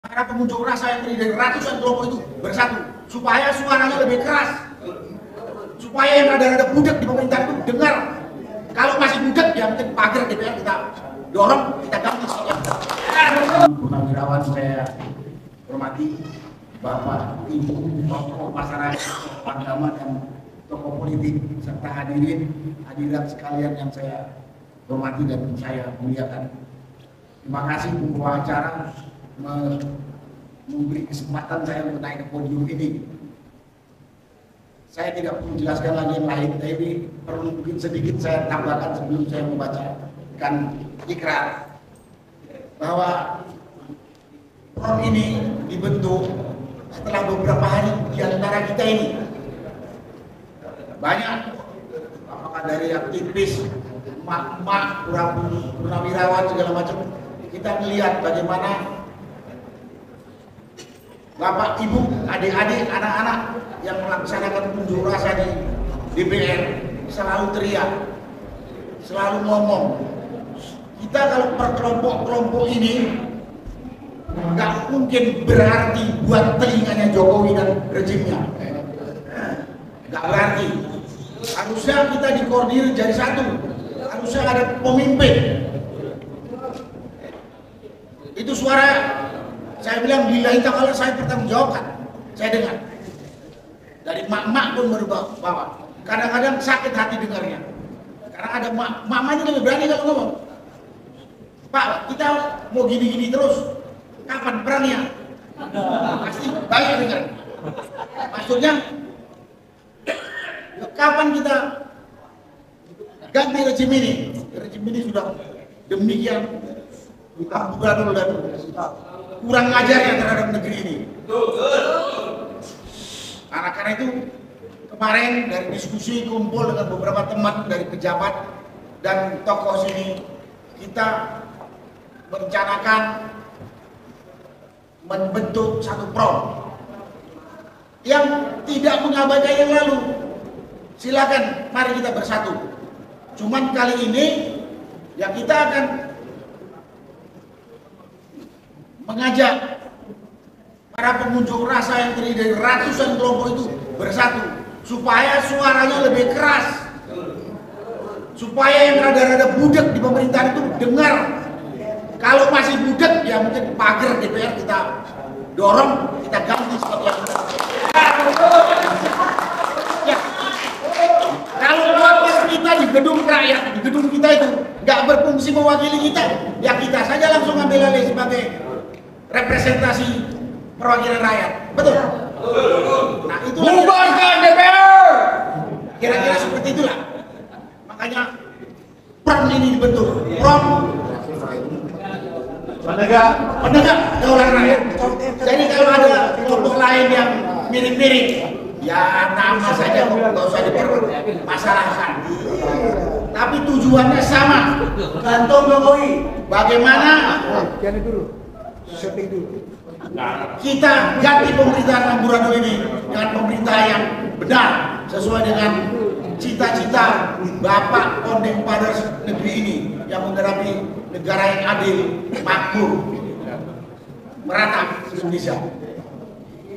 para pengunjuk rasa yang terdiri dari ratusan kelompok itu bersatu supaya suaranya lebih keras, supaya yang rada-rada budak di pemerintahan itu dengar. Kalau masih budak ya mungkin pagar DPR kita dorong, kita ganti. Purnawirawan saya hormati, Bapak, Ibu, tokoh masyarakat, tokoh agama dan tokoh politik serta hadirat sekalian yang saya hormati dan saya muliakan. Terima kasih pembawa acara memberi kesempatan saya untuk naik ke podium ini. Saya tidak perlu jelaskan lagi yang lain, tapi perlu mungkin sedikit saya tambahkan sebelum saya membacakan ikrar bahwa PROM ini dibentuk setelah beberapa hari di antara kita ini banyak, apakah dari aktivis, emak-emak, purnawirawan segala macam, kita melihat bagaimana Bapak, Ibu, adik-adik, anak-anak yang melaksanakan unjuk rasa di DPR selalu teriak, selalu ngomong. Kita kalau per kelompok-kelompok ini nggak mungkin berarti buat telinganya Jokowi dan rejimnya. Nggak berarti. Harusnya kita dikoordinir jadi satu. Harusnya ada pemimpin. Itu suara. Saya bilang billahi ta'ala saya bertanggungjawabkan. Saya dengar dari mak-mak pun berbawa. Kadang-kadang sakit hati dengarnya. Karena ada mamanya lebih berani kalau ngomong. Pak, kita mau gini-gini terus. Kapan perangnya? Pasti baik dengar. Maksudnya, kapan kita ganti rejim ini? Rejim ini sudah demikian amburadul dan kurang ajar ya terhadap negeri ini. Karena itu kemarin dari diskusi kumpul dengan beberapa teman dari pejabat dan tokoh sini, kita merencanakan membentuk satu PROM yang tidak mengabaikan yang lalu. Silakan, mari kita bersatu. Cuman kali ini ya kita akan mengajak para pengunjuk rasa yang terdiri dari ratusan kelompok itu bersatu supaya suaranya lebih keras, supaya yang rada-rada budak di pemerintahan itu dengar. Kalau masih budak ya mungkin pagar DPR kita dorong, kita ganti seperti yang ya. Kalau wakil kita di gedung rakyat, di gedung kita itu nggak berfungsi mewakili kita, ya kita saja langsung ambil alih sebagai representasi perwakilan rakyat. Betul? Nah, itu bubarkan DPR. Kira-kira seperti itulah. Makanya PROM ini dibentuk. PROM penegak daulat rakyat. Jadi kalau ada kelompok lain yang mirip-mirip, ya nama saja nggak usah dipermasalahkan. Tapi tujuannya sama. Gantung Jokowi. Bagaimana? Kita ganti pemerintahan amburadul ini dengan pemerintah yang benar sesuai dengan cita-cita Bapak Founding Fathers negeri ini yang menggerakkan negara yang adil, makmur, merata Indonesia.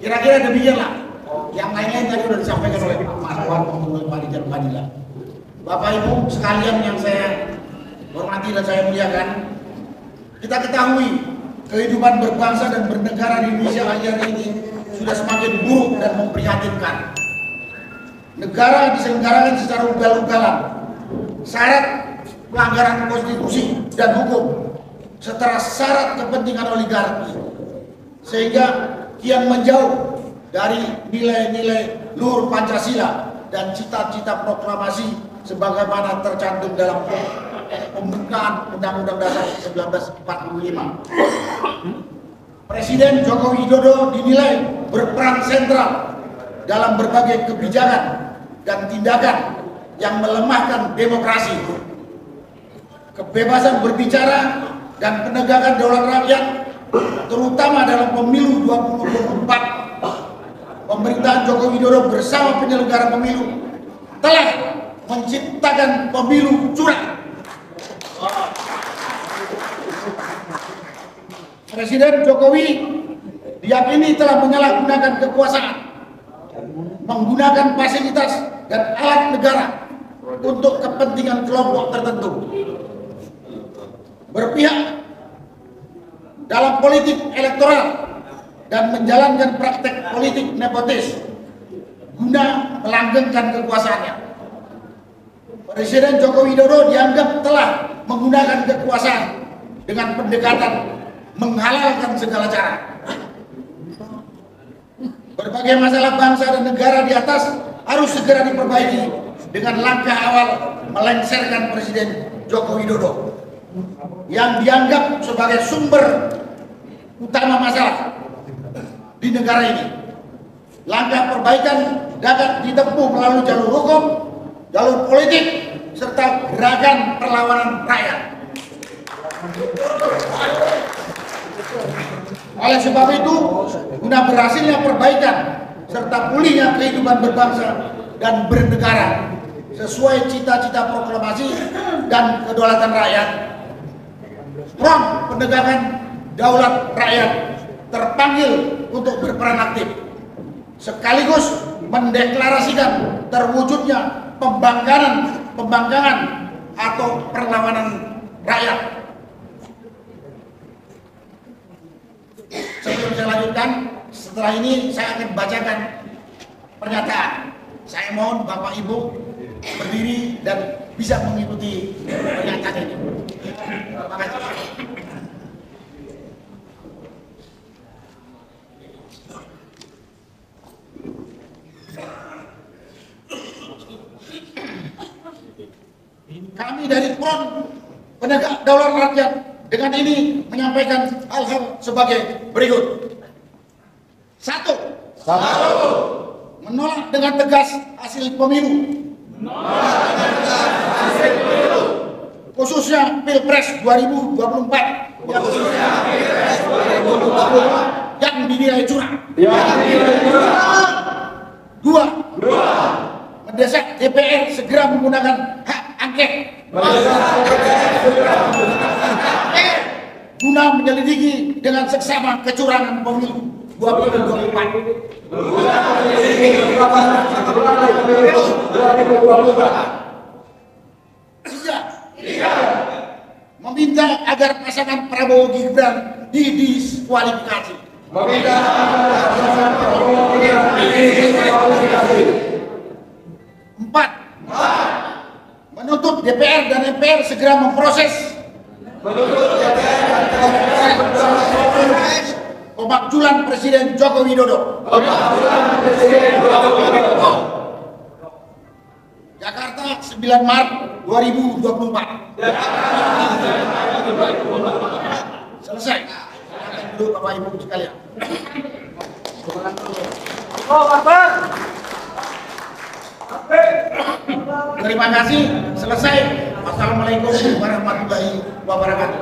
Kira-kira demikianlah. Yang lain-lain tadi sudah disampaikan oleh Pak Marwan maupun Pak Rijal Fadila. Bapak Ibu sekalian yang saya hormati dan saya muliakan, kita ketahui kehidupan berbangsa dan bernegara di Indonesia akhir ini sudah semakin buruk dan memprihatinkan. Negara diselenggarakan secara ugal-ugalan, syarat pelanggaran konstitusi dan hukum, serta syarat kepentingan oligarki, sehingga kian menjauh dari nilai-nilai luhur Pancasila dan cita-cita proklamasi sebagaimana tercantum dalam pembukaan Undang-Undang Dasar 1945. Presiden Joko Widodo dinilai berperan sentral dalam berbagai kebijakan dan tindakan yang melemahkan demokrasi, kebebasan berbicara, dan penegakan daulat rakyat, terutama dalam pemilu 2024. Pemerintahan Joko Widodo bersama penyelenggara pemilu telah menciptakan pemilu curang. Presiden Jokowi diyakini telah menyalahgunakan kekuasaan, menggunakan fasilitas dan alat negara untuk kepentingan kelompok tertentu, berpihak dalam politik elektoral dan menjalankan praktek politik nepotis guna melanggengkan kekuasaannya. Presiden Joko Widodo dianggap telah menggunakan kekuasaan dengan pendekatan menghalalkan segala cara. Berbagai masalah bangsa dan negara di atas harus segera diperbaiki dengan langkah awal melengsarkan Presiden Joko Widodo yang dianggap sebagai sumber utama masalah di negara ini. Langkah perbaikan dapat ditempuh melalui jalur hukum, jalur politik, serta gerakan perlawanan rakyat. Oleh sebab itu, guna berhasilnya perbaikan serta pulihnya kehidupan berbangsa dan bernegara sesuai cita-cita proklamasi dan kedaulatan rakyat, Front Penegakan Daulat Rakyat terpanggil untuk berperan aktif, sekaligus mendeklarasikan terwujudnya pembangkangan atau perlawanan rakyat. Sebelum saya lanjutkan, setelah ini saya akan bacakan pernyataan. Saya mohon Bapak Ibu berdiri dan bisa mengikuti pernyataan ini. Terima kasih. Kami dari Front Penegak Daulat Rakyat dengan ini menyampaikan hal-hal sebagai berikut. Satu. Menolak dengan tegas hasil pemilu. Khususnya Pilpres 2024 yang dinilai curang. Dua. Mendesak DPR segera menggunakan hak angket guna menyelidiki dengan seksama kecurangan pemilu 2024. Tiga. Meminta agar pasangan Prabowo Gibran didiskualifikasi. Empat. Menuntut DPR dan MPR segera memproses pemakzulan Presiden Joko Widodo. Jakarta 9 Maret 2024. Selesai. Silakan dulu Bapak Ibu sekalian. Terima kasih. Selesai. Wassalamualaikum warahmatullahi wabarakatuh.